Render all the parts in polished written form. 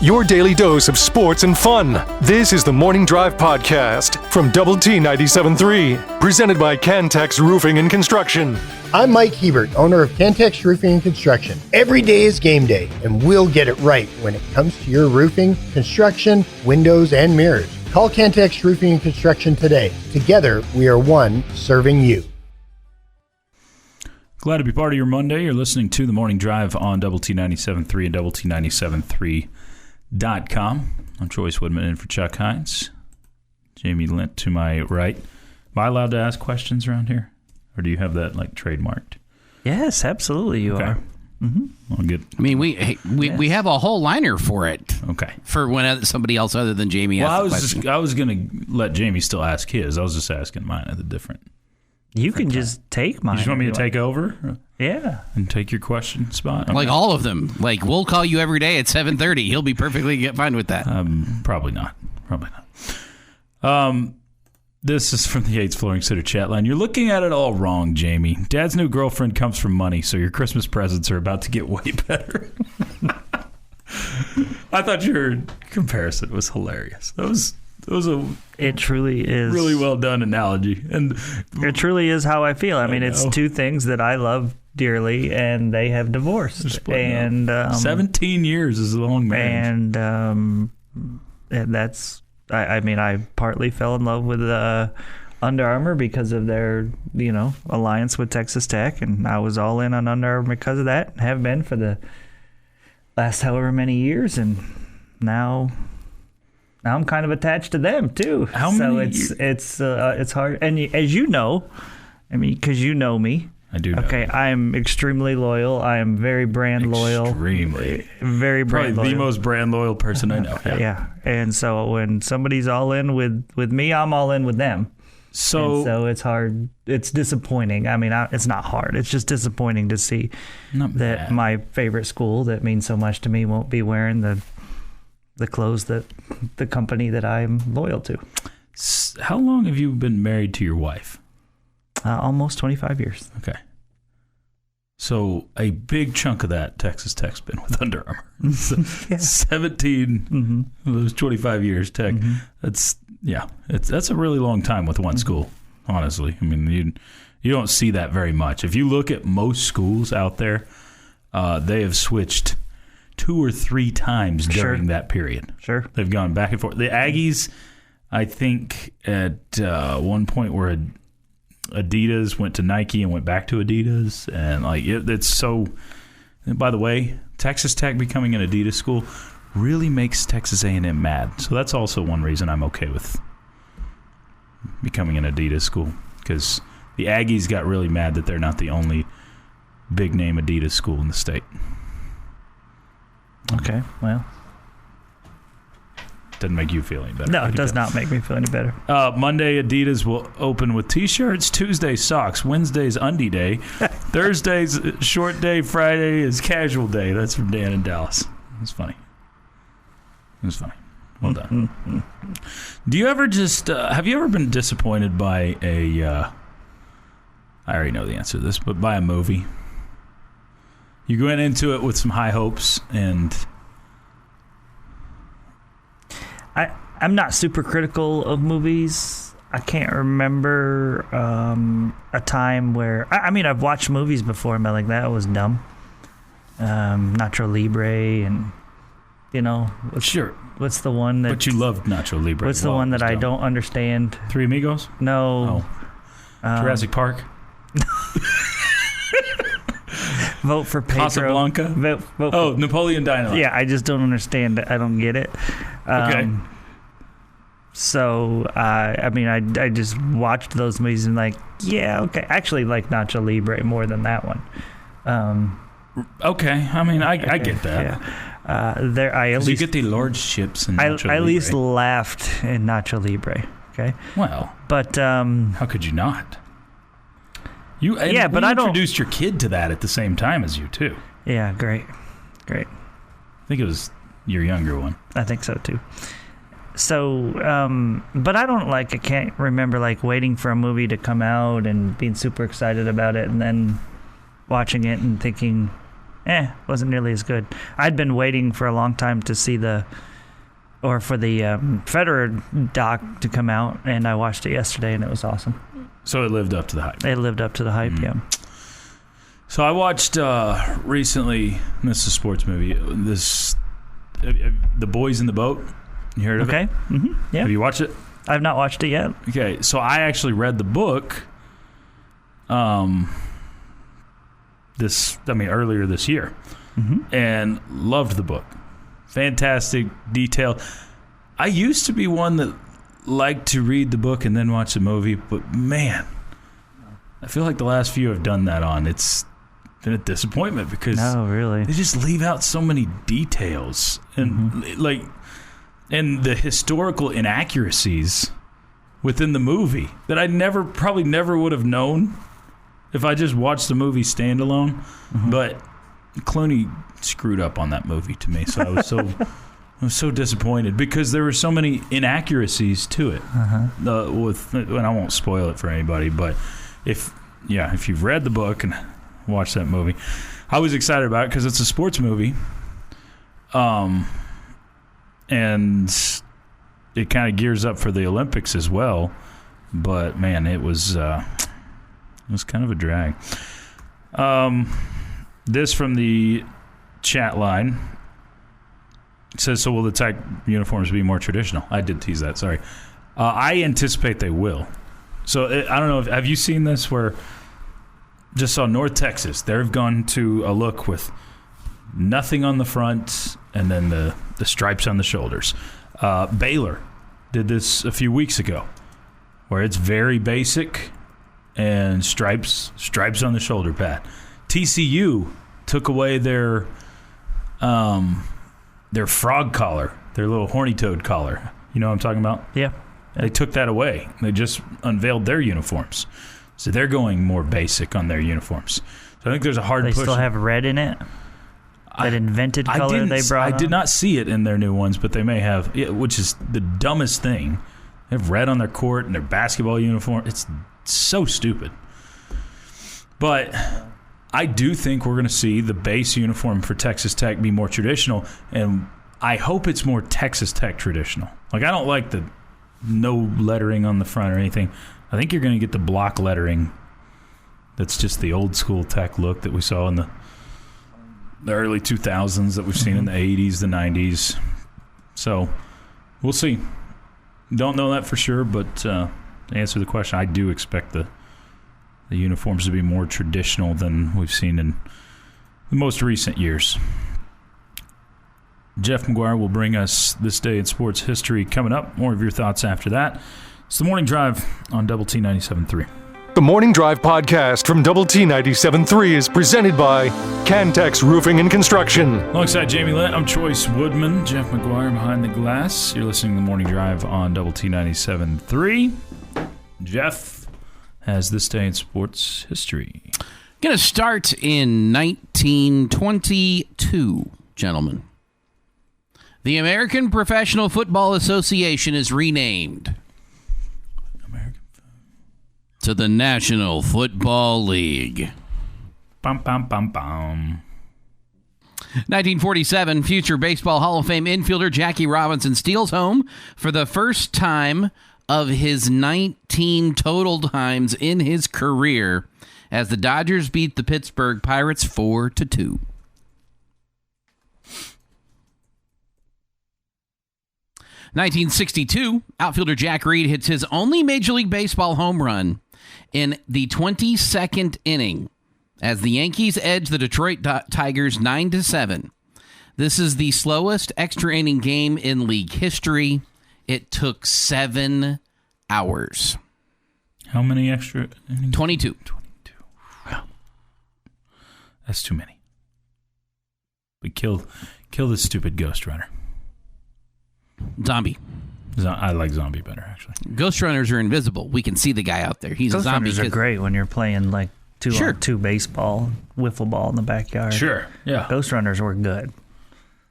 your daily dose of sports and fun. This is the Morning Drive Podcast from Double T 97.3, presented by Cantex Roofing and Construction. I'm Mike Hebert, owner of Cantex Roofing and Construction. Every day is game day, and we'll get it right when it comes to your roofing, construction, windows, and mirrors. Call Cantex Roofing and Construction today. Together, we are one serving you. Glad to be part of your Monday. You're listening to The Morning Drive on Double T 97.3 and Double T 97.3.com. I'm Chois Woodman in for Chuck Heinz. Jamie Lent to my right. Am I allowed to ask questions around here? Or do you have that like trademarked? Yes, absolutely you are. Mm-hmm. I'll get. I mean, we have a whole liner for it. Okay. For when somebody else other than Jamie asks the question. I was going to let Jamie still ask his. I was just asking mine at the different. You can just take mine. You just want me to take over? Yeah. And take your question spot? Okay. Like all of them. Like, we'll call you every day at 7:30. He'll be perfectly fine with that. Probably not. This is from the Yates Flooring Center chat line. You're looking at it all wrong, Jamie. Dad's new girlfriend comes from money, so your Christmas presents are about to get way better. I thought your comparison was hilarious. That was it truly is really well done analogy, and it truly is how I feel. I mean, it's two things that I love dearly, and they have divorced. And 17 years is a long marriage, and that's. I mean, I partly fell in love with Under Armour because of their, alliance with Texas Tech, and I was all in on Under Armour because of that. Have been for the last however many years, and now I'm kind of attached to them too. It's hard, and as you know, I mean, because you know me. I do know. Okay, I am extremely loyal. I am very brand loyal. Extremely. Very brand loyal. Probably the most brand loyal person I know. Yeah. And so when somebody's all in with me, I'm all in with them. So it's hard. It's disappointing. I mean, it's not hard. It's just disappointing to see that my favorite school that means so much to me won't be wearing the clothes that the company that I'm loyal to. How long have you been married to your wife? Almost 25 years. Okay. So a big chunk of that Texas Tech's been with Under Armour. So 17 of those 25 years Tech. Mm-hmm. That's a really long time with one school, honestly. I mean, you don't see that very much. If you look at most schools out there, they have switched 2 or 3 times during that period. Sure. They've gone back and forth. The Aggies, I think, at one point were Addias, went to Nike and went back to Addias, and it's so. And by the way, Texas Tech becoming an Adidas school really makes Texas A&M mad. So that's also one reason I'm okay with becoming an Adidas school, because the Aggies got really mad that they're not the only big name Adidas school in the state. Okay, well. Doesn't make you feel any better. No, it does not make me feel any better. Monday, Adidas will open with T-shirts. Tuesday, socks. Wednesday's undie day. Thursday's short day. Friday is casual day. That's from Dan in Dallas. It's funny. Well done. Do you ever have you ever been disappointed by I already know the answer to this, but by a movie? You went into it with some high hopes and... I'm not super critical of movies. I can't remember a time where... I mean, I've watched movies before and been like, that was dumb. Nacho Libre and, Sure. What's the one that... But you loved Nacho Libre. What's the one that I don't understand? Three Amigos? No. Oh. Jurassic Park? Vote for Pedro. Casablanca? Vote for Napoleon Dynamite. Yeah, I just don't understand it. I don't get it. Okay. So, I mean, I just watched those movies and yeah, okay. I actually like Nacho Libre more than that one. Okay. I mean, I get that. Yeah. I at least you get the large ships in Nacho Libre. I at least laughed in Nacho Libre. Okay. Well, but how could you not? But I don't introduced your kid to that at the same time as you too. Yeah, great. I think it was your younger one. I think so too. So, but I can't remember waiting for a movie to come out and being super excited about it and then watching it and thinking, wasn't nearly as good. I'd been waiting for a long time to see for the Federer doc to come out, and I watched it yesterday, and it was awesome. So it lived up to the hype. It lived up to the hype, yeah. So I watched recently, this is a sports movie, The Boys in the Boat. You heard of it? Okay. Mm-hmm. Yeah. Have you watched it? I've not watched it yet. Okay, so I actually read the book earlier this year, and loved the book. Fantastic, detailed. I used to be one that liked to read the book and then watch the movie, but man, I feel like the last few I've done that on, it's been a disappointment because they just leave out so many details and and the historical inaccuracies within the movie that I probably never would have known if I just watched the movie standalone. But Clooney screwed up on that movie to me, so I was so disappointed because there were so many inaccuracies to it. And I won't spoil it for anybody, but if you've read the book and watched that movie, I was excited about it because it's a sports movie, and it kind of gears up for the Olympics as well. But man, it was kind of a drag. This from the chat line says, so will the tech uniforms be more traditional? I did tease that, sorry. I anticipate they will. So I don't know, have you seen this where just saw North Texas, they've gone to a look with nothing on the front and then the stripes on the shoulders. Baylor did this a few weeks ago where it's very basic and stripes on the shoulder pad. TCU took away their frog collar, their little horny toad collar. You know what I'm talking about? Yeah. They took that away. They just unveiled their uniforms. So they're going more basic on their uniforms. So I think there's a hard push. They still have red in it? That invented color they brought I did not see it in their new ones, but they may have, which is the dumbest thing. They have red on their court and their basketball uniform. It's so stupid. But I do think we're going to see the base uniform for Texas Tech be more traditional, and I hope it's more Texas Tech traditional. Like, I don't like the no lettering on the front or anything. I think you're going to get the block lettering that's just the old school Tech look that we saw in the early 2000s, that we've seen in the 80s, the 90s. So we'll see. Don't know that for sure, but to answer the question, I do expect the uniforms to be more traditional than we've seen in the most recent years. Jeff McGuire will bring us This Day in Sports History coming up. More of your thoughts after that. It's the Morning Drive on Double T 97.3. The Morning Drive podcast from Double T 97.3 is presented by Cantex Roofing and Construction. Alongside Jamie Lent, I'm Chois Woodman. Jeff McGuire behind the glass. You're listening to the Morning Drive on Double T 97.3. Jeff has This Day in Sports History. Going to start in 1922, gentlemen. The American Professional Football Association is renamed to the National Football League. Bum, bum, bum, bum. 1947, future Baseball Hall of Fame infielder Jackie Robinson steals home for the first time of his 19 total times in his career as the Dodgers beat the Pittsburgh Pirates 4-2. 1962, outfielder Jack Reed hits his only Major League Baseball home run in the 22nd inning as the Yankees edge the Detroit Tigers 9-7. This is the slowest extra inning game in league history. It took 7 hours. How many extra innings? 22. Wow. That's too many. But kill this stupid Ghost Runner. Zombie. I like Zombie better, actually. Ghost Runners are invisible. We can see the guy out there. He's Ghost a zombie. Runners are great when you're playing like two baseball, wiffle ball in the backyard. Sure, yeah. Ghost Runners were good.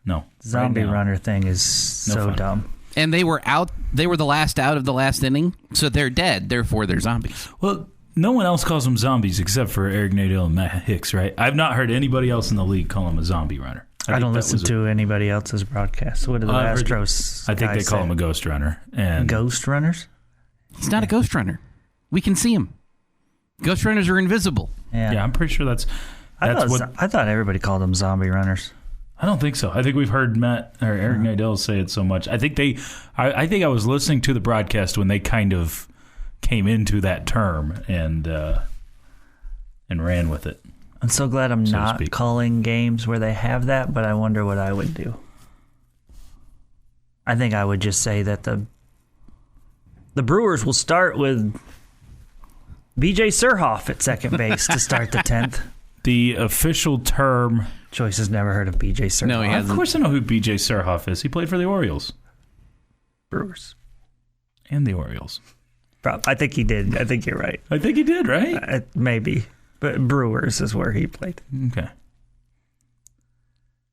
No. Zombie runner thing is so fun. dumb. And they were out. They were the last out of the last inning, so they're dead. Therefore, they're zombies. Well, No one else calls them zombies except for Eric Nadell and Matt Hicks, right? I've not heard anybody else in the league call him a zombie runner. I don't listen to anybody else's broadcasts. What are the Astros? I think they call him a ghost runner. And ghost runners? He's not a ghost runner. We can see him. Ghost runners are invisible. Yeah, I'm pretty sure that's I what... I thought everybody called them zombie runners. I don't think so. I think we've heard Matt or Eric Nadell say it so much. I think I was listening to the broadcast when they kind of came into that term and ran with it. I'm so glad I'm not calling games where they have that, but I wonder what I would do. I think I would just say that the Brewers will start with B.J. Surhoff at second base to start the 10th. The official term... Choice has never heard of B.J. Surhoff. No, he hasn't. Of course I know who B.J. Surhoff is. He played for the Orioles. Brewers. And the Orioles. I think he did. I think you're right. I think he did, right? Maybe. But Brewers is where he played. Okay.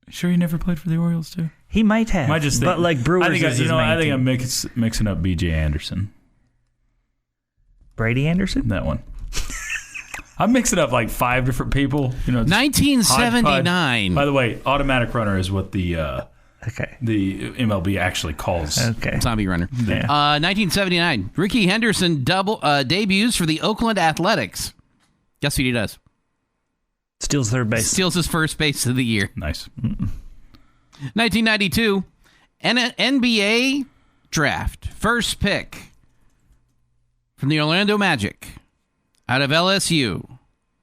Sure he never played for the Orioles, too? He might have. But like Brewers is his main I think team. I'm mixing up B.J. Anderson. Brady Anderson? That one. I'm mixing up like 5 different people. 1979. By the way, automatic runner is what the MLB actually calls zombie runner. Yeah. 1979. Ricky Henderson debuts for the Oakland Athletics. Guess what he does? Steals third base. Steals his first base of the year. Nice. 1992. NBA draft. First pick from the Orlando Magic. Out of LSU.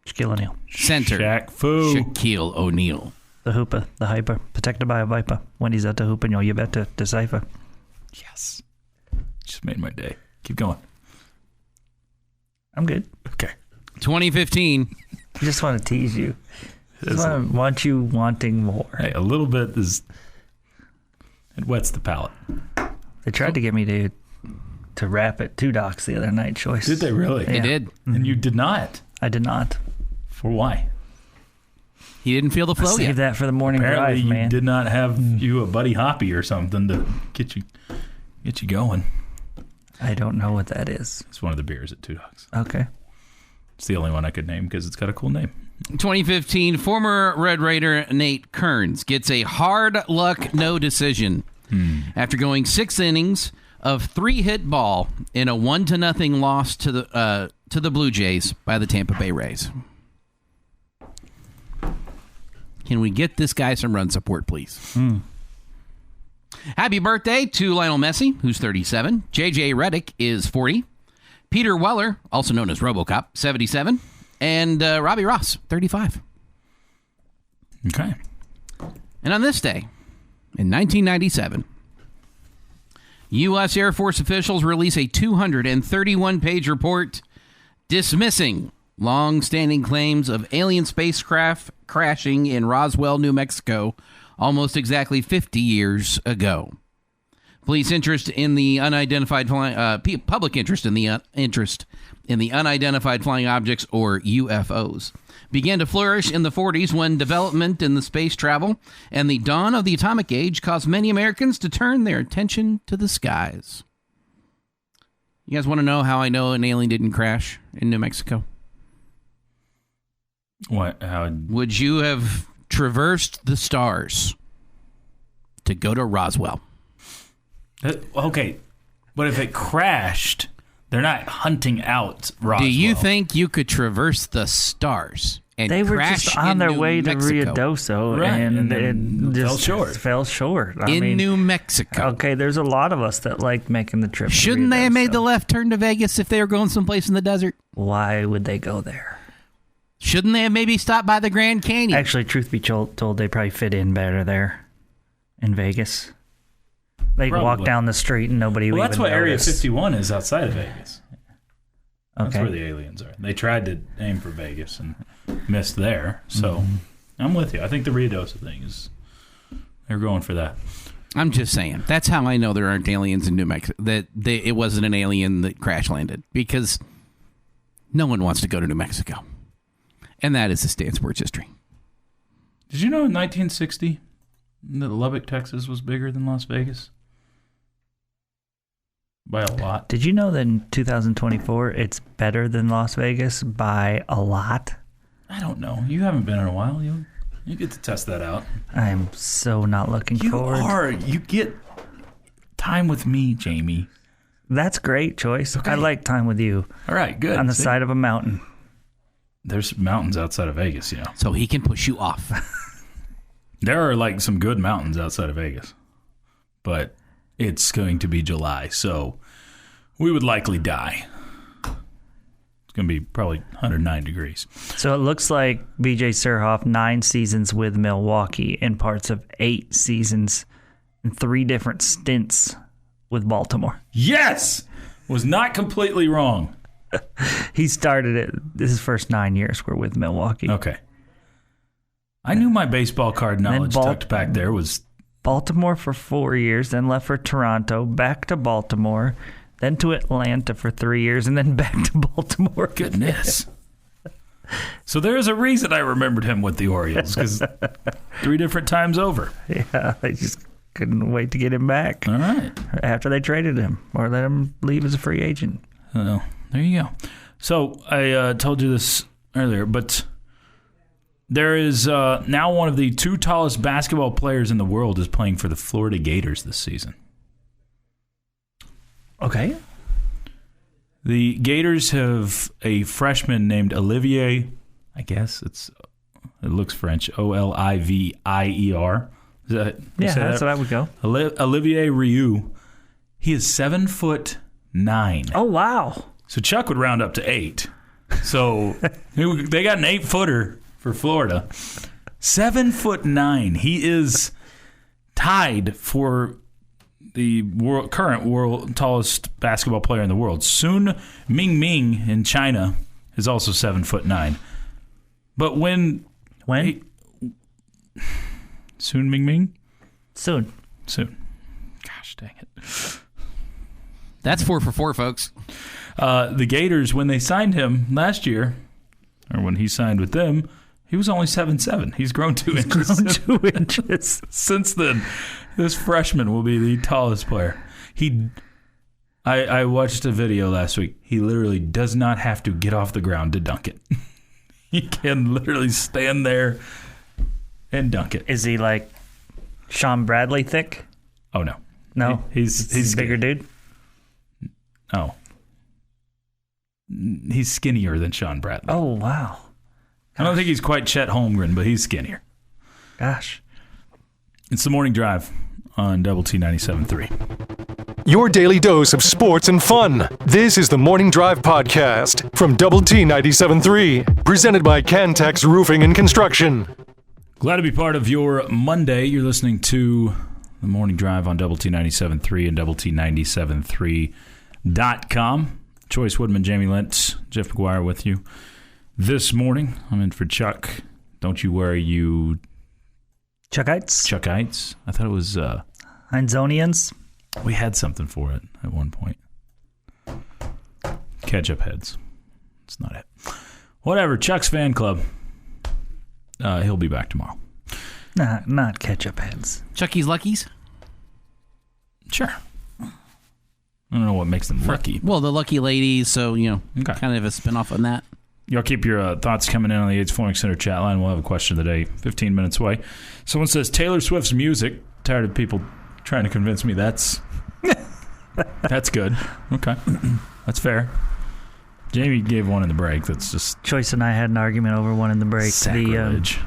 Shaquille O'Neal. Center. Shaquille O'Neal. The hooper, the hyper, protected by a viper. When he's at the hoop, and you better decipher. Yes. Just made my day. Keep going. I'm good. Okay. 2015. I just want to tease you. I want you wanting more. Hey, a little bit is... It wets the palate. They tried to get me to rap at 2 Docs the other night, Choice. Did they really? They did. And you did not? I did not. For why? He didn't feel the flow yet. Save that for the morning Apparently drive, man. You did not have you a Buddy Hoppy or something to get you going. I don't know what that is. It's one of the beers at 2 Dogs. Okay. It's the only one I could name because it's got a cool name. 2015, former Red Raider Nate Kearns gets a hard luck no decision after going 6 innings of 3-hit ball in a 1-0 loss to the Blue Jays by the Tampa Bay Rays. Can we get this guy some run support, please? Happy birthday to Lionel Messi, who's 37. J.J. Redick is 40. Peter Weller, also known as RoboCop, 77. And Robbie Ross, 35. Okay. And on this day, in 1997, U.S. Air Force officials release a 231-page report dismissing long-standing claims of alien spacecraft crashing in Roswell, New Mexico, almost exactly 50 years ago. Police interest in the unidentified public interest in the unidentified flying objects, or UFOs, began to flourish in the 40s when development in the space travel and the dawn of the atomic age caused many Americans to turn their attention to the skies. You guys want to know how I know an alien didn't crash in New Mexico? What? How? Would you have traversed the stars to go to Roswell? Okay, but if it crashed, they're not hunting out Roswell. Do you think you could traverse the stars and they were crash just on their New way Mexico? to Ruidoso, Right, and it then just fell short. I mean, New Mexico. Okay, there's a lot of us that like making the trip. Shouldn't they have made the left turn to Vegas if they were going someplace in the desert? Why would they go there? Shouldn't they have maybe stopped by the Grand Canyon? Actually, truth be told, they probably fit in better there in Vegas. They could walk down the street and nobody would even that's what Area notice. 51 is outside of Vegas. That's Okay. where the aliens are. They tried to aim for Vegas and missed there. So I'm with you. I think the Ruidoso thing is, they're going for that. I'm just saying. That's how I know there aren't aliens in New Mexico. It wasn't an alien that crash landed, because no one wants to go to New Mexico. And that is the Stan Sports history. Did you know in 1960 that Lubbock, Texas was bigger than Las Vegas? by a lot. Did you know that in 2024 it's better than Las Vegas by a lot? I don't know. You haven't been in a while. You get to test that out. I'm so not looking forward. You get time with me, Jamie. That's great, Choice. Okay. I like time with you. All right, good. On the side of a mountain. There's mountains outside of Vegas, you know. So he can push you off. There are like some good mountains outside of Vegas. But it's going to be July, so we would likely die. It's going to be probably 109 degrees. So it looks like BJ Surhoff, 9 seasons with Milwaukee and parts of 8 seasons and 3 different stints with Baltimore. Yes! Was not completely wrong. He started it. His first 9 years were with Milwaukee. Okay. I knew my baseball card knowledge tucked back there was... Baltimore for 4 years, then left for Toronto, back to Baltimore, then to Atlanta for 3 years, and then back to Baltimore. Goodness. So there's a reason I remembered him with the Orioles, because 3 different times over. Yeah, they just couldn't wait to get him back. All right. After they traded him or let him leave as a free agent. There you go. So I told you this earlier, but there is now one of the 2 tallest basketball players in the world is playing for the Florida Gators this season. Okay. The Gators have a freshman named Olivier, I guess it looks French, Olivier. That's what I would go. Olivier Rioux. He is 7'9". Oh, wow. So Chuck would round up to 8. So they got an 8-footer for Florida. 7'9". He is tied for the current world tallest basketball player in the world. Sun Mingming in China is also 7'9". But when? Sun Mingming? Soon. Gosh dang it. That's 4 for 4, folks. The Gators, when they signed him last year, or when he signed with them, he was only 7'7". He's grown 2 inches. Since then, this freshman will be the tallest player. I watched a video last week. He literally does not have to get off the ground to dunk it. He can literally stand there and dunk it. Is he like Sean Bradley thick? Oh, no. No? He's a bigger dude? Oh. He's skinnier than Sean Bradley. Oh, wow. I don't think he's quite Chet Holmgren, but he's skinnier. Gosh. It's the Morning Drive on Double T 97.3. Your daily dose of sports and fun. This is the Morning Drive podcast from Double T 97.3, presented by Cantex Roofing and Construction. Glad to be part of your Monday. You're listening to the Morning Drive on Double T 97.3 and Double T 97.3.com. Chois Woodman, Jamie Lent, Jeff McGuire with you this morning. I'm in for Chuck. Don't you worry, you... Chuckites? I thought it was... Heinzonians? We had something for it at one point. Ketchup heads. It's not it. Whatever, Chuck's fan club. He'll be back tomorrow. Not ketchup heads. Chucky's Luckies? Sure. I don't know what makes them lucky. Well, the Lucky Ladies, so, Okay. kind of a spinoff on that. Y'all keep your thoughts coming in on the Aids Flooring Center chat line. We'll have a question of the day 15 minutes away. Someone says, Taylor Swift's music. Tired of people trying to convince me that's good. Okay. That's fair. Jamie gave one in the break. That's just... Choice and I had an argument over one in the break. Sacrilege.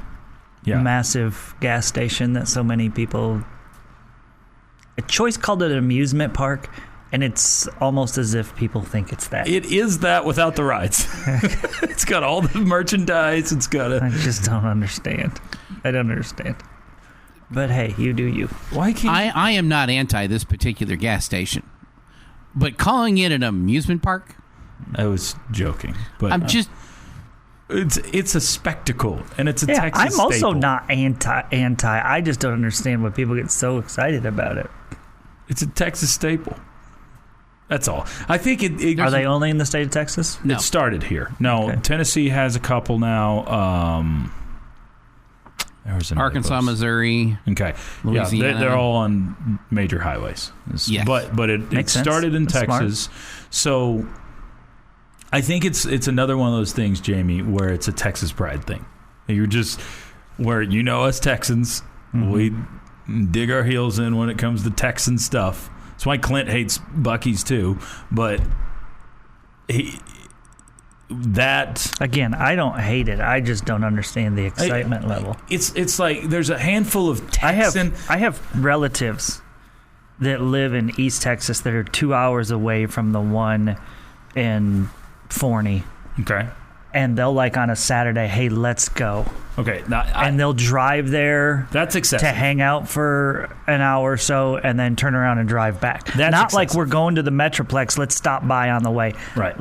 The massive gas station that so many people... Choice called it an amusement park, and it's almost as if people think it's that. It is that without the rides. It's got all the merchandise. It's got I just don't understand. I don't understand. But hey, you do you. Why can't I am not anti this particular gas station, but calling it an amusement park? I was joking, but I'm just... It's a spectacle, and it's a Yeah, Texas I'm also staple. not anti. I just don't understand why people get so excited about it. It's a Texas staple. That's all. I think it Are they only in the state of Texas? No. It started here. No, Okay. Tennessee has a couple now. Arkansas, Missouri. Okay. Louisiana. Yeah, they're all on major highways. Yes. But it started in That's Texas. smart. So I think it's another one of those things, Jamie, where it's a Texas pride thing. You're just where us Texans, we dig our heels in when it comes to Texan stuff. That's why Clint hates Buc-ee's too. But again, I don't hate it. I just don't understand the excitement level. It's like there's a handful of Texan. I have relatives that live in East Texas that are 2 hours away from the one in Forney. Okay. And they'll on a Saturday, hey, let's go. Okay. And they'll drive there. That's excessive. To hang out for an hour or so and then turn around and drive back. That's not excessive. like we're going to the Metroplex. Let's stop by on the way. Right.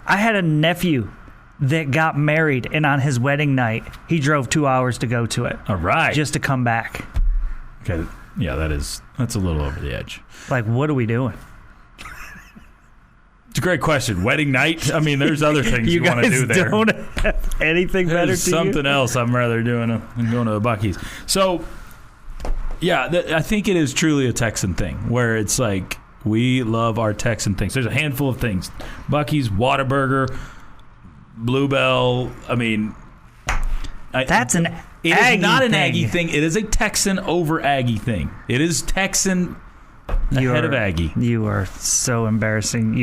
I had a nephew that got married, and on his wedding night, he drove 2 hours to go to it. All right. Just to come back. Okay. Yeah, that's a little over the edge. What are we doing? It's a great question. Wedding night? I mean, there's other things you want to do there. Don't have anything better There's to you? something else I'm rather doing than going to a Buc-ee's. So, yeah, I think it is truly a Texan thing where it's like we love our Texan things. There's a handful of things. Buc-ee's, Whataburger, Bluebell. I mean, That's an it Aggie is not an thing. Aggie thing. It is a Texan over Aggie thing. It is Texan ahead of Aggie. You are so embarrassing.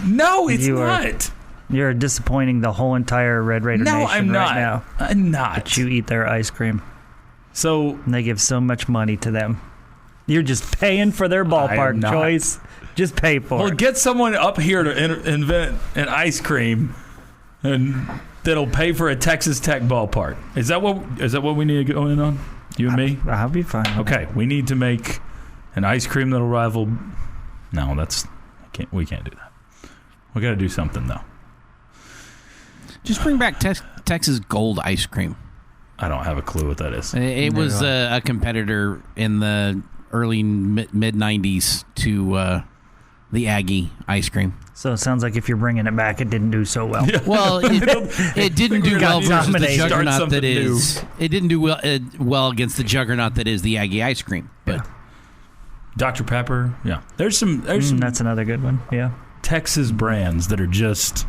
No, it's you are- not. You're disappointing the whole entire Red Raider No, Nation I'm not. right now. I'm not. But you eat their ice cream. So And they give so much money to them. You're just paying for their I am ballpark not. choice. Just pay for well, it. get someone up here to invent an ice cream, and that'll pay for a Texas Tech ballpark. Is that what we need to go in on? You and me? I'll be fine. Okay, we need to make an ice cream that'll rival. No, we can't do that. We got to do something though. Just bring back Texas Gold ice cream. I don't have a clue what that is. It was a competitor in the early mid 90s to the Aggie ice cream. So it sounds like if you're bringing it back, it didn't do so well. Well, it didn't do well versus the dominated. juggernaut Start that something is. It didn't do well against the juggernaut that is the Aggie ice cream. But Dr. Pepper. Yeah, there's some That's another good one. Yeah. Texas brands that are just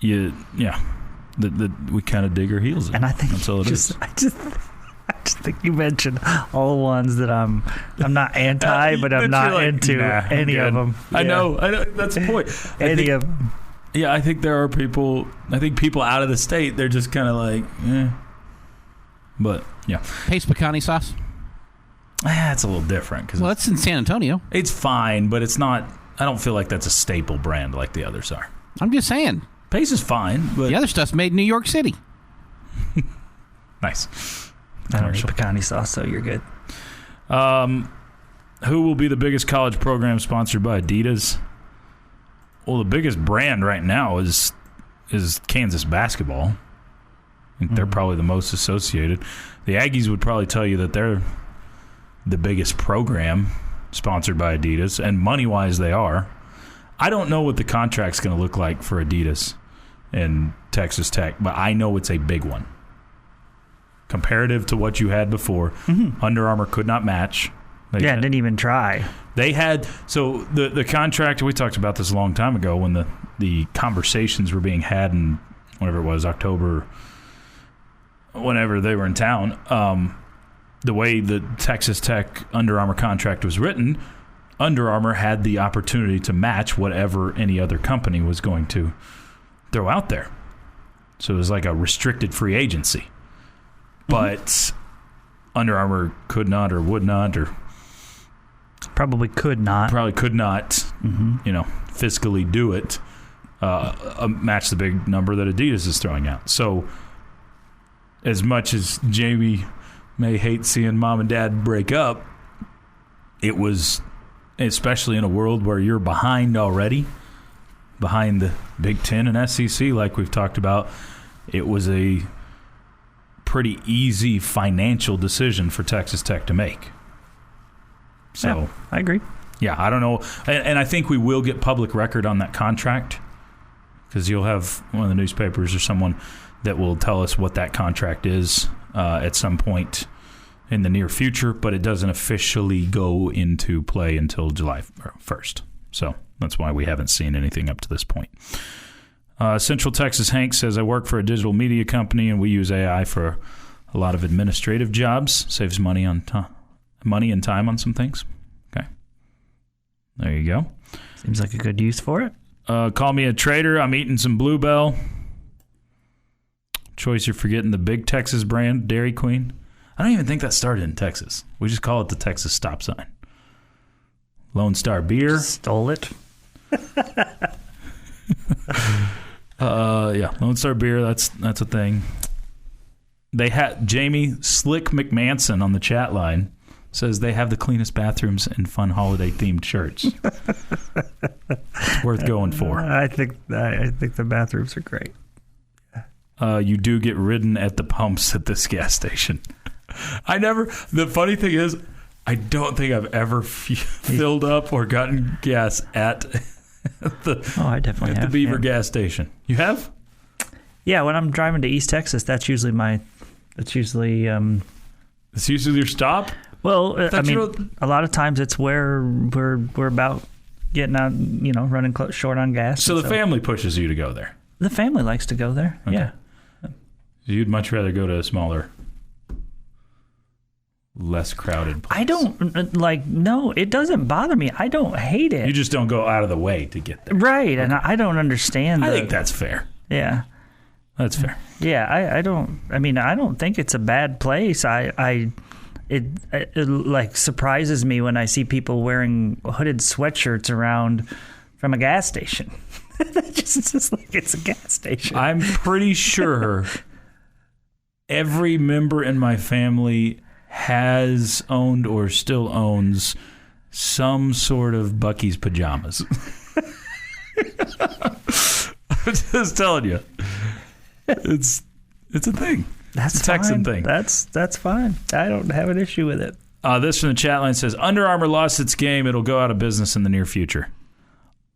that we kind of dig our heels in. And I think that's all it is. I just think you mentioned all the ones that I'm not anti, but I'm not You're like, into nah, I'm any good. of them. I know. That's the point. Any of them. Yeah, I think there are people. I think people out of the state, they're just kind of like, eh. But yeah, Pace pecani sauce. It's a little different because Well, that's in San Antonio. it's fine, but it's not. I don't feel like that's a staple brand like the others are. I'm just saying. Pace is fine, but The other stuff's made in New York City. nice. I don't need pecani sauce, so you're good. Who will be the biggest college program sponsored by Adidas? Well, the biggest brand right now is Kansas basketball. I think they're probably the most associated. The Aggies would probably tell you that they're the biggest program sponsored by Adidas, and money-wise they are. I don't know what the contract's going to look like for Adidas and Texas Tech, but I know it's a big one. Comparative to what you had before, Under Armour could not match. Didn't even try. They had so the contract. We talked about this a long time ago when the conversations were being had in whatever it was, October, whenever they were in town. The way the Texas Tech Under Armour contract was written, Under Armour had the opportunity to match whatever any other company was going to throw out there. So it was like a restricted free agency. But Under Armour could not or would not or Probably could not. fiscally do it, match the big number that Adidas is throwing out. So as much as Jamie may hate seeing mom and dad break up, it was, especially in a world where you're behind already, behind the Big Ten and SEC like we've talked about, it was a pretty easy financial decision for Texas Tech to make. So Yeah, I agree. yeah, I don't know. And I think we will get public record on that contract because you'll have one of the newspapers or someone that will tell us what that contract is at some point in the near future, but it doesn't officially go into play until July 1st. So that's why we haven't seen anything up to this point. Central Texas Hank says, I work for a digital media company, and we use AI for a lot of administrative jobs. Saves money and time on some things. Okay. There you go. Seems like a good use for it. Call me a traitor. I'm eating some Bluebell. Choice, you're forgetting the big Texas brand, Dairy Queen. I don't even think that started in Texas. We just call it the Texas stop sign. Lone Star Beer. Stole it. Yeah, Lone Star Beer. That's a thing. They had Jamie Slick McManson on the chat line says they have the cleanest bathrooms and fun holiday themed shirts. It's worth going for. I think the bathrooms are great. You do get ridden at the pumps at this gas station. The funny thing is, I don't think I've ever filled up or gotten gas at I definitely have. The Beaver gas station. You have? Yeah, when I'm driving to East Texas, that's usually it's usually your stop? Well, I mean, a lot of times it's where we're about getting out, running short on gas. So the family pushes you to go there? The family likes to go there, okay. Yeah. You'd much rather go to a smaller, less crowded place. I don't, no, it doesn't bother me. I don't hate it. You just don't go out of the way to get there. Right, okay. And I don't understand. I think that's fair. Yeah. That's fair. Yeah, I don't think it's a bad place. It surprises me when I see people wearing hooded sweatshirts around from a gas station. It's just like it's a gas station. I'm pretty sure every member in my family has owned or still owns some sort of Buc-ee's pajamas. I'm just telling you. It's a thing. That's a Texan fine. thing. That's fine. I don't have an issue with it. This from the chat line says, Under Armour lost its game. It'll go out of business in the near future.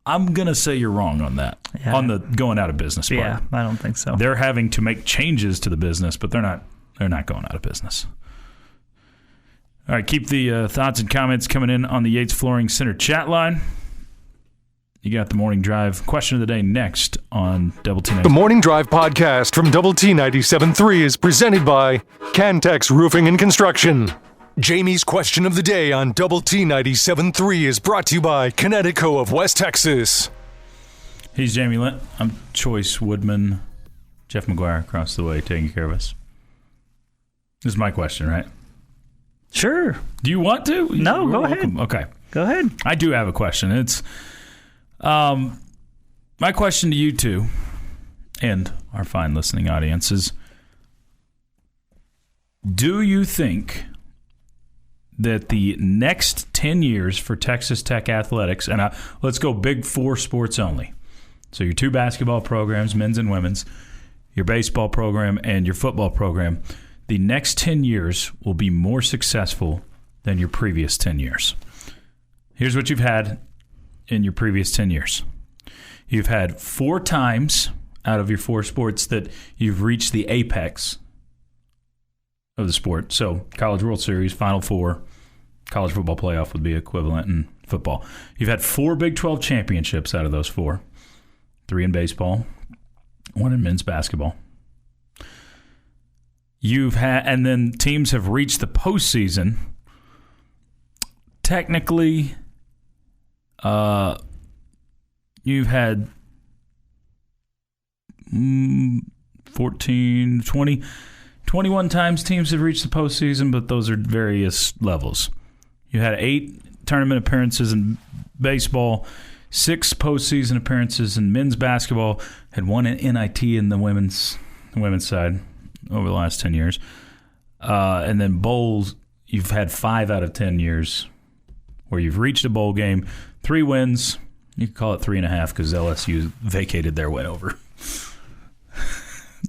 I'm going to say you're wrong on that, on the going out of business part. Yeah, I don't think so. They're having to make changes to the business, but they're not going out of business. All right, keep the thoughts and comments coming in on the Yates Flooring Center chat line. You got the Morning Drive question of the day next on Double T 97.3. The Morning Drive podcast from Double T 97.3 is presented by Cantex Roofing and Construction. Jamie's question of the day on Double T 97.3 is brought to you by Connecticut of West Texas. He's Jamie Lent. I'm Chois Woodman. Jeff McGuire across the way taking care of us. This is my question, right? Sure. Do you want to? No, go welcome. ahead. Okay. Go ahead. I do have a question. It's my question to you two and our fine listening audience is, do you think that the next 10 years for Texas Tech athletics, and let's go Big Four sports only, so your two basketball programs, men's and women's, your baseball program, and your football program, the next 10 years will be more successful than your previous 10 years? Here's what you've had in your previous 10 years. You've had 4 times out of your 4 sports that you've reached the apex of the sport. So College World Series, Final Four, College Football Playoff would be equivalent in football. You've had 4 Big 12 championships out of those 4. 3 in baseball, 1 in men's basketball. And then teams have reached the postseason. Technically, you've had 14, 20, 21 times teams have reached the postseason, but those are various levels. You had 8 tournament appearances in baseball, 6 postseason appearances in men's basketball, had 1 in NIT in the women's side over the last 10 years. And then bowls, you've had 5 out of 10 years where you've reached a bowl game, 3 wins. You could call it 3.5 because LSU vacated their win over.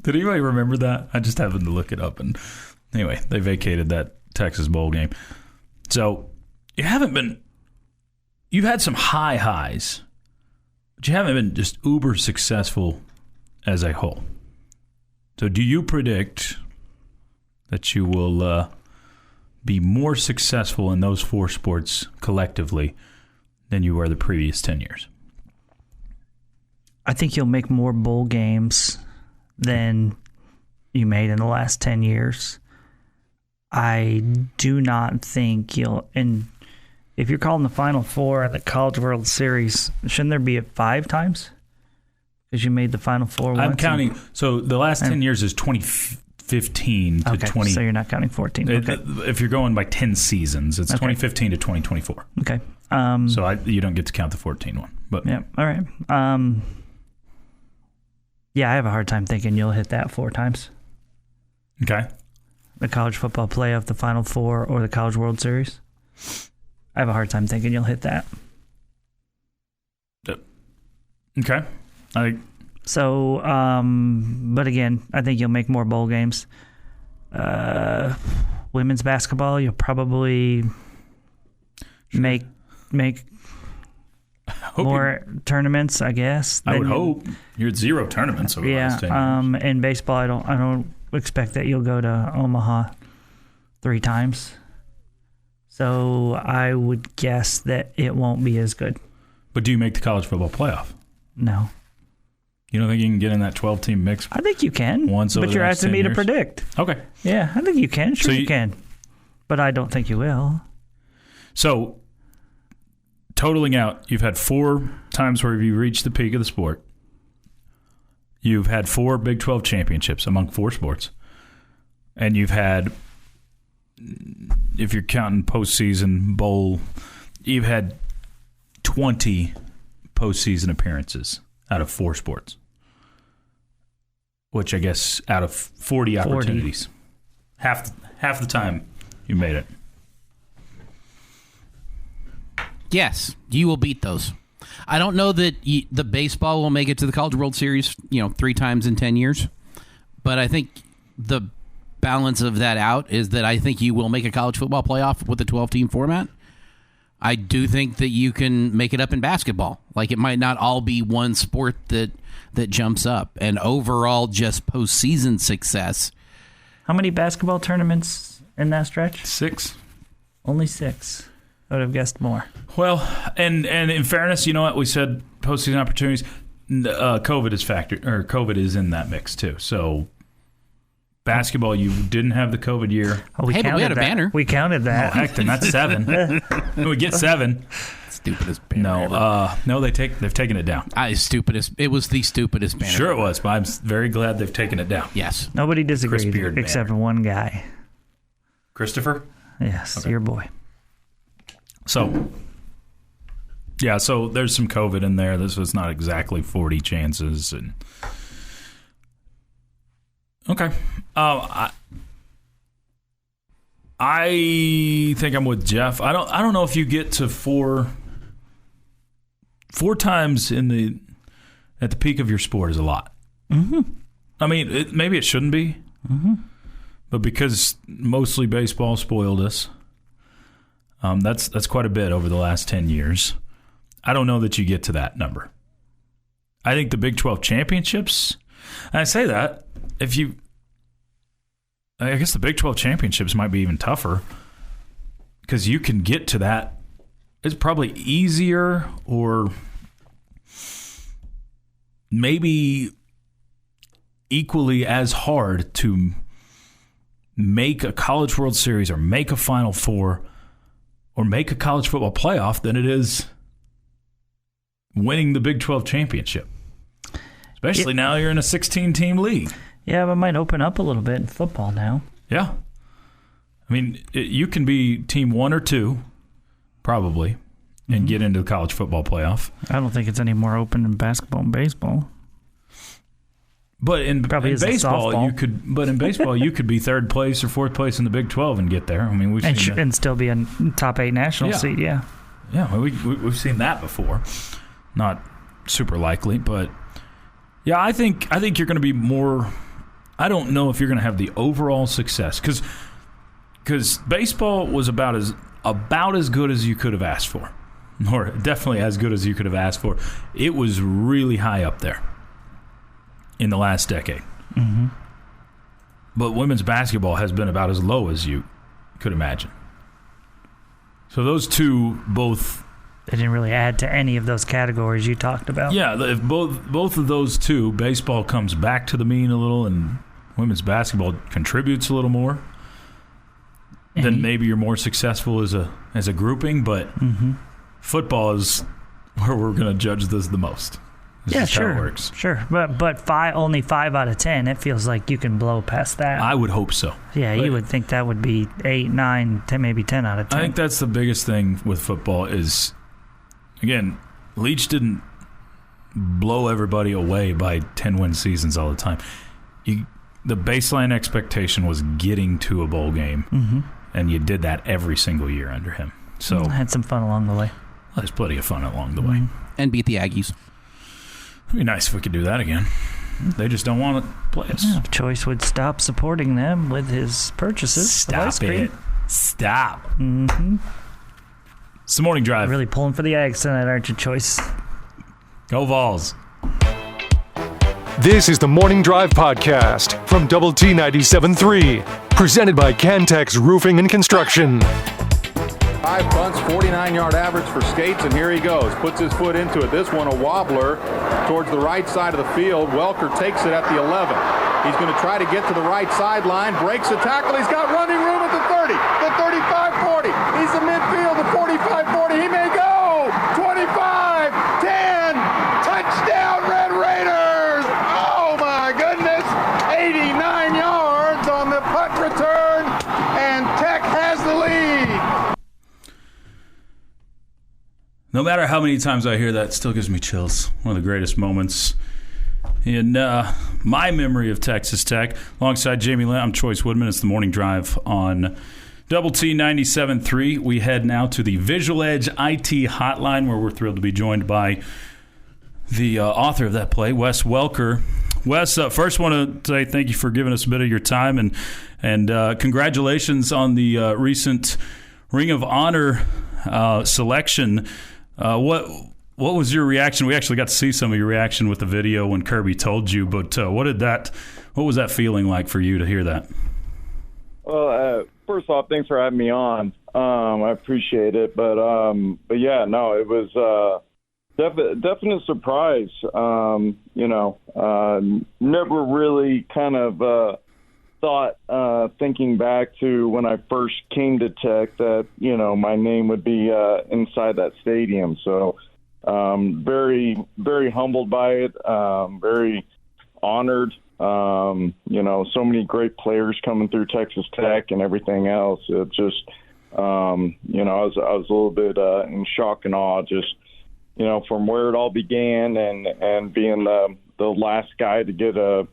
Did anybody remember that? I just happened to look it up. And anyway, they vacated that Texas bowl game. So you've had some high highs, but you haven't been just uber successful as a whole. So do you predict that you will be more successful in those 4 sports collectively than you were the previous 10 years? I think you'll make more bowl games than you made in the last 10 years. I do not think you'll... And if you're calling the Final Four at the College World Series, shouldn't there be 5 times? Because you made the Final Four once. I'm counting... So the last 10 years is 2015 to 20... so you're not counting 14. Okay. If you're going by 10 seasons, it's 2015 to 2024. Okay. So you don't get to count the 14 one. But yeah, all right. Yeah, I have a hard time thinking you'll hit that 4 times. Okay. The college football playoff, the Final Four, or the College World Series. I have a hard time thinking you'll hit that. Okay. So, but again, I think you'll make more bowl games. Women's basketball, you'll probably make more tournaments, I guess. I would hope. You're at 0 tournaments over the last 10 years. In baseball, I don't expect that you'll go to Omaha 3 times. So I would guess that it won't be as good. But do you make the college football playoff? No. You don't think you can get in that 12-team mix? I think you can. But you're asking me to predict. Okay. Yeah, I think you can. Sure, you can. But I don't think you will. So, totaling out, you've had 4 times where you've reached the peak of the sport. You've had 4 Big 12 championships among 4 sports. And you've had, if you're counting postseason bowl, you've had 20 postseason appearances out of 4 sports. Which I guess out of 40 opportunities. Half the time you made it. Yes, you will beat those. I don't know that the baseball will make it to the College World Series, 3 times in 10 years. But I think the balance of that out is that I think you will make a college football playoff with a 12-team format. I do think that you can make it up in basketball. Like, it might not all be one sport that jumps up. And overall, just postseason success. How many basketball tournaments in that stretch? 6. Only 6. I would have guessed more. Well, and in fairness, you know what? We said postseason opportunities. COVID is in that mix too. So basketball, you didn't have the COVID year. Oh, but we had a banner. We counted that. Oh, heck, then that's 7. We get 7. Stupidest banner. No, they've taken it down. It was the stupidest banner. Sure, it was. But I'm very glad they've taken it down. Yes. Nobody disagreed except for one guy. Christopher? Yes, okay. Your boy. So, yeah, so there's some COVID in there. This was not exactly 40 chances. And okay. I think I'm with Jeff. I don't know if you get to 4 times at the peak of your sport is a lot. Mm-hmm. I mean, maybe it shouldn't be. Mm-hmm. But because mostly baseball spoiled us, that's quite a bit over the last 10 years. I don't know that you get to that number. I think the Big 12 championships, and I say that, I guess the Big 12 championships might be even tougher because you can get to that. It's probably easier or maybe equally as hard to make a College World Series or make a Final Four or make a college football playoff than it is winning the Big 12 championship. Especially now you're in a 16-team league. Yeah, but it might open up a little bit in football now. Yeah. I mean, you can be team 1 or 2, probably, and get into the college football playoff. I don't think it's any more open in basketball and baseball. But in baseball, you could be 3rd place or 4th place in the Big 12 and get there. I mean, and still be a top 8 national seed. Yeah. Yeah, we've seen that before. Not super likely, but yeah, I think you're going to be more. I don't know if you're going to have the overall success because baseball was about as good as you could have asked for, or definitely as good as you could have asked for. It was really high up there in the last decade. Mm-hmm. but women's basketball has been about as low as you could imagine. So those two both... They didn't really add to any of those categories you talked about. Yeah, if both of those two, baseball comes back to the mean a little and women's basketball contributes a little more, then maybe you're more successful as a grouping, but football is where we're going to judge this the most. This is sure. how it works. Sure. But only 5 out of 10, it feels like you can blow past that. I would hope so. Yeah, you would think that would be 8, 9, 10, maybe 10 out of 10. I think that's the biggest thing with football is, again, Leach didn't blow everybody away by 10-win seasons all the time. The baseline expectation was getting to a bowl game, and you did that every single year under him. So I had some fun along the way. Well, there's plenty of fun along the way. And beat the Aggies. It'd be nice if we could do that again. They just don't want to play us. Yeah, if Choice would stop supporting them with his purchases. of ice Stop cream. it. Stop. It's the morning drive. Really pulling for the Ags tonight, aren't you, Choice? Go Vols. This is the Morning Drive Podcast from Double T 97.3, presented by Cantex Roofing and Construction. 5 punts, 49-yard average for Skates, and here he goes. Puts his foot into it. This one a wobbler towards the right side of the field. Welker takes it at the 11. He's going to try to get to the right sideline, breaks a tackle. He's got running room at the 30, the 35-40. He's the midfield, the 45-40. He may go. 25, 10, touchdown Red Raiders. Oh my goodness. 89 yards on the punt return, and Tech has the lead. No matter how many times I hear that, it still gives me chills. One of the greatest moments in my memory of Texas Tech. Alongside Jamie Lent, I'm Chois Woodman. It's the Morning Drive on Double T 97.3. We head now to the Visual Edge IT hotline, where we're thrilled to be joined by the author of that play, Wes Welker. Wes, first want to say thank you for giving us a bit of your time, and congratulations on the recent Ring of Honor selection. What was your reaction? We actually got to see some of your reaction with the video when Kirby told you, but what was that feeling like for you to hear that? Well, first off, thanks for having me on. I appreciate it, but yeah, no, it was definite surprise. Never really kind of thought, thinking back to when I first came to Tech, that my name would be inside that stadium. So very, very humbled by it. Very honored. So many great players coming through Texas Tech and everything else. It just, I was a little bit in shock and awe, just from where it all began, and being the last guy to get a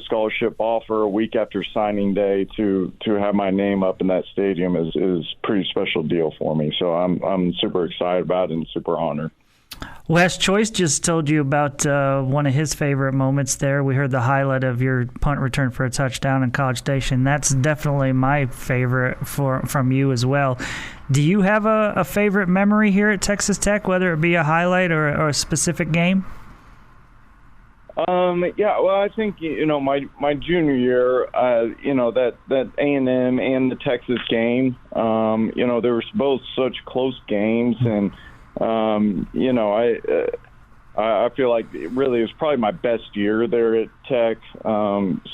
scholarship offer a week after signing day to have my name up in that stadium is a pretty special deal for me. So I'm super excited about it and super honored. Wes, Choice just told you about one of his favorite moments there. We heard the highlight of your punt return for a touchdown in College Station. That's definitely my favorite from you as well. Do you have a favorite memory here at Texas Tech, whether it be a highlight or a specific game? Yeah, well, I think, my junior year, that A&M and the Texas game, there were both such close games, and, I feel like it really was probably my best year there at Tech.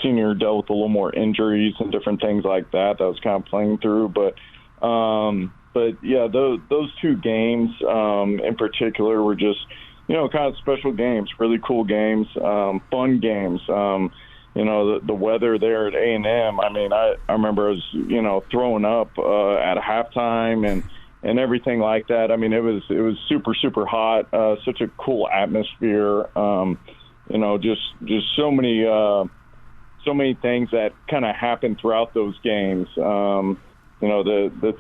Senior dealt with a little more injuries and different things like that was kind of playing through, but yeah, those two games, in particular were just, kind of special games, really cool games, fun games. The weather there at A&M, I remember I was, throwing up at halftime and everything like that. It was super, super hot, such a cool atmosphere. Just so many things that kind of happened throughout those games. The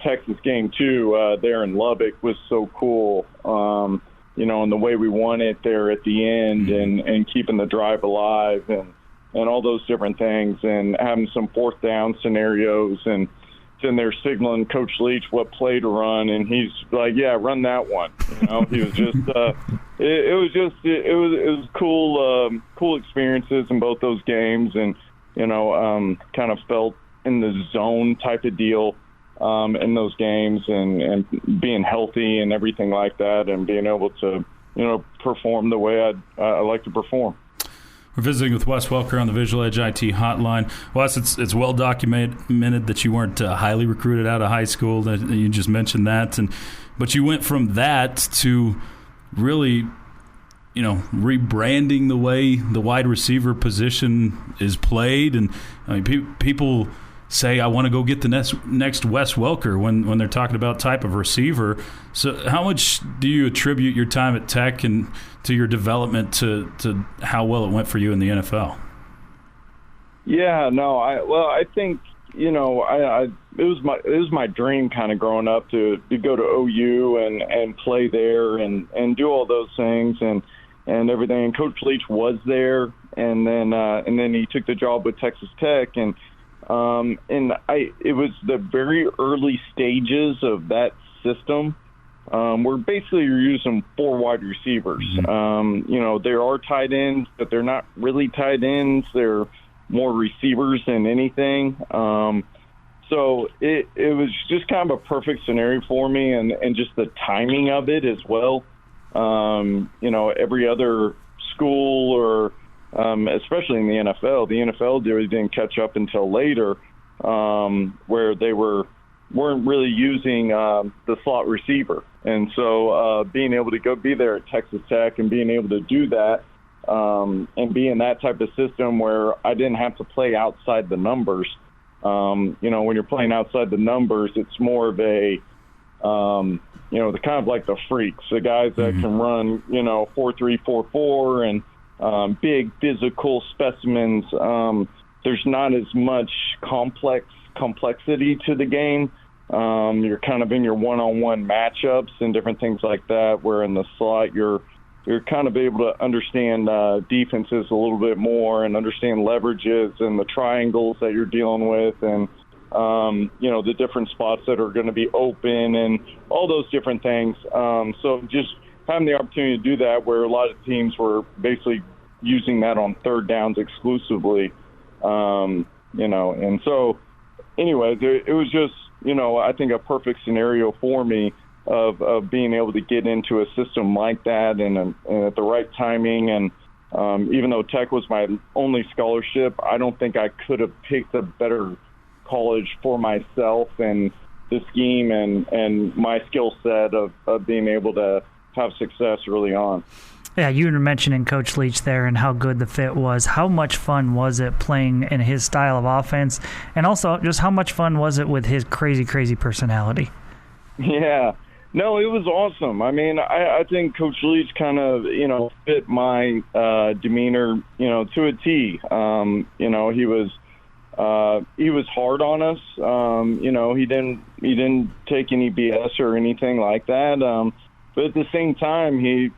Texas game too, there in Lubbock was so cool. And the way we won it there at the end, and keeping the drive alive, and all those different things, and having some fourth down scenarios, and sitting there signaling Coach Leach what play to run, and he's like, "Yeah, run that one." He was just, it was cool experiences in both those games, and kind of felt in the zone type of deal in those games, and being healthy and everything like that, and being able to, perform the way I like to perform. We're visiting with Wes Welker on the Visual Edge IT hotline. Wes, it's well documented that you weren't highly recruited out of high school. That you just mentioned that, but you went from that to really, rebranding the way the wide receiver position is played. And I mean, people say, I want to go get the next Wes Welker when they're talking about type of receiver. So how much do you attribute your time at Tech and to your development to how well it went for you in the NFL? Yeah, no, I think, it was my dream kind of growing up to go to OU and play there and do all those things and everything. And Coach Leach was there, and then he took the job with Texas Tech, and it was the very early stages of that system, where basically you're using 4 wide receivers. There are tight ends, but they're not really tight ends. They're more receivers than anything. So it was just kind of a perfect scenario for me, and just the timing of it as well. Every other school, or especially in the NFL really didn't catch up until later, where they weren't really using the slot receiver. And so being able to go be there at Texas Tech and being able to do that, and be in that type of system where I didn't have to play outside the numbers. When you're playing outside the numbers, it's more of a, the kind of like the freaks, the guys that can run, 4-3, 4-4, and big physical specimens. There's not as much complexity to the game. You're kind of in your one-on-one matchups and different things like that, where in the slot you're kind of able to understand defenses a little bit more and understand leverages and the triangles that you're dealing with, and the different spots that are going to be open and all those different things. So just having the opportunity to do that, where a lot of teams were basically using that on third downs exclusively, and so anyway, it was just, I think a perfect scenario for me of being able to get into a system like that and at the right timing. And even though Tech was my only scholarship, I don't think I could have picked a better college for myself and the scheme and my skill set of being able to have success early on. Yeah, you were mentioning Coach Leach there and how good the fit was. How much fun was it playing in his style of offense? And also, just how much fun was it with his crazy, crazy personality? Yeah. No, it was awesome. I mean, I think Coach Leach kind of, fit my demeanor, to a T. He was hard on us. He didn't take any BS or anything like that. But at the same time, he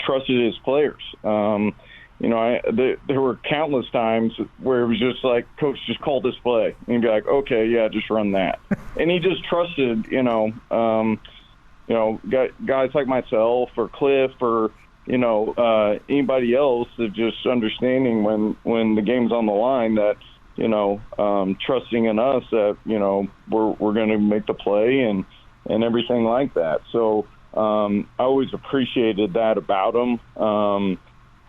trusted his players. There were countless times where it was just like, Coach, just call this play. And he'd be like, okay, yeah, just run that. And he just trusted, guys like myself or Cliff or, anybody else, of just understanding when the game's on the line that, trusting in us that, we're going to make the play and everything like that. So I always appreciated that about him.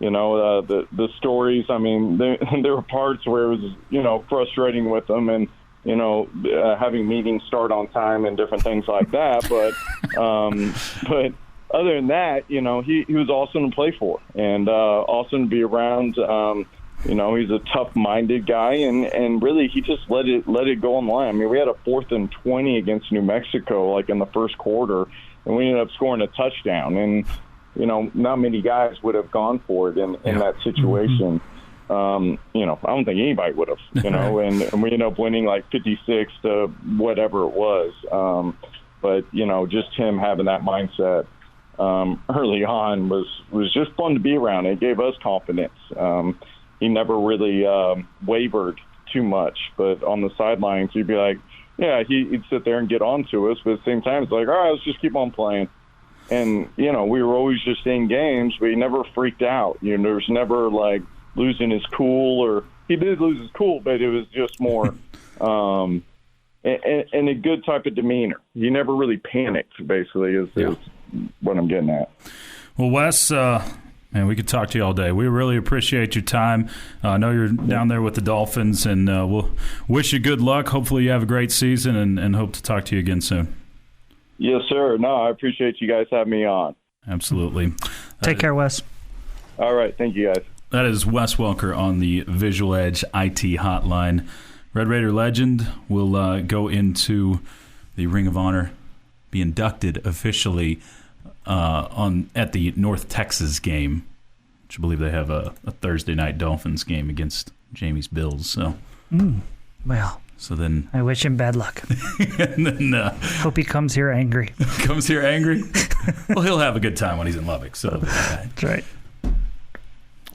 The stories, I mean, there were parts where it was, frustrating with them and, having meetings start on time and different things like that. But other than that, he was awesome to play for and awesome to be around. He's a tough-minded guy, and really he just let it go on the line. I mean, we had a 4th and 20 against New Mexico, like in the first quarter, and we ended up scoring a touchdown. And not many guys would have gone for it in that situation. I don't think anybody would have, and we ended up winning like 56 to whatever it was. But just him having that mindset early on was just fun to be around. It gave us confidence. He never really wavered too much, but on the sidelines, he'd be like, yeah, he'd sit there and get on to us, but at the same time, it's like, all right, let's just keep on playing. And, we were always just in games, but he never freaked out. There was never like losing his cool or he did lose his cool, but it was just more and a good type of demeanor. He never really panicked, basically, is what I'm getting at. Well, Wes, man, we could talk to you all day. We really appreciate your time. I know you're down there with the Dolphins, and we'll wish you good luck. Hopefully you have a great season, and hope to talk to you again soon. Yes, sir. No, I appreciate you guys having me on. Absolutely. Take care, Wes. All right. Thank you, guys. That is Wes Welker on the Visual Edge IT hotline. Red Raider legend will go into the Ring of Honor, be inducted officially at the North Texas game, which I believe they have a Thursday night Dolphins game against Jamie's Bills. So, Well, so then I wish him bad luck. and then Hope he comes here angry. comes here angry. Well, he'll have a good time when he's in Lubbock. So That's right.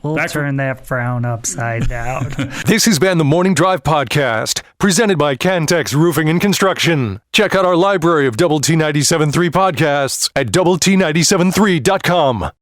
We'll turn that frown upside down. This has been the Morning Drive Podcast, presented by Cantex Roofing and Construction. Check out our library of Double T 97.3 podcasts at doublet97.3.com.